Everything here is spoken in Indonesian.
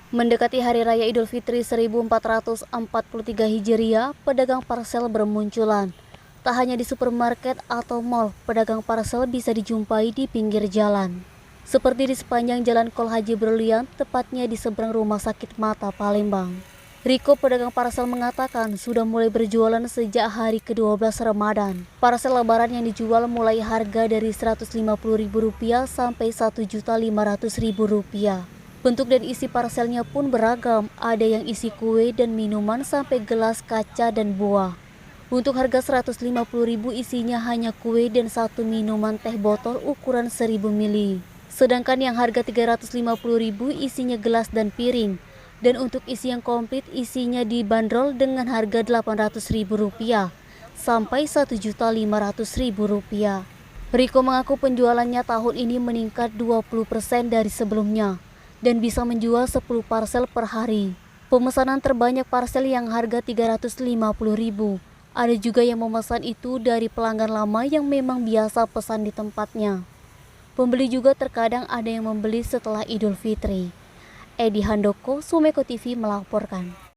Mendekati Hari Raya Idul Fitri 1443 Hijriah, pedagang parsel bermunculan. Tak hanya di supermarket atau mal, pedagang parsel bisa dijumpai di pinggir jalan. Seperti di sepanjang Jalan Kol Haji Brilian, tepatnya di seberang Rumah Sakit Mata Palembang. Riko, pedagang parsel, mengatakan sudah mulai berjualan sejak hari ke-12 Ramadan. Parsel lebaran yang dijual mulai harga dari Rp150.000 sampai Rp1.500.000. Bentuk dan isi parselnya pun beragam, ada yang isi kue dan minuman sampai gelas kaca dan buah. Untuk harga Rp150.000 isinya hanya kue dan satu minuman teh botol ukuran 1000 ml. Sedangkan yang harga Rp350.000 isinya gelas dan piring. Dan untuk isi yang komplit isinya dibanderol dengan harga Rp800.000 sampai Rp1.500.000. Riko mengaku penjualannya tahun ini meningkat 20% dari sebelumnya dan bisa menjual 10 parsel per hari. Pemesanan terbanyak parsel yang harga Rp350.000. Ada juga yang memesan itu dari pelanggan lama yang memang biasa pesan di tempatnya. Pembeli juga terkadang ada yang membeli setelah Idul Fitri. Edi Handoko, Sumeko TV melaporkan.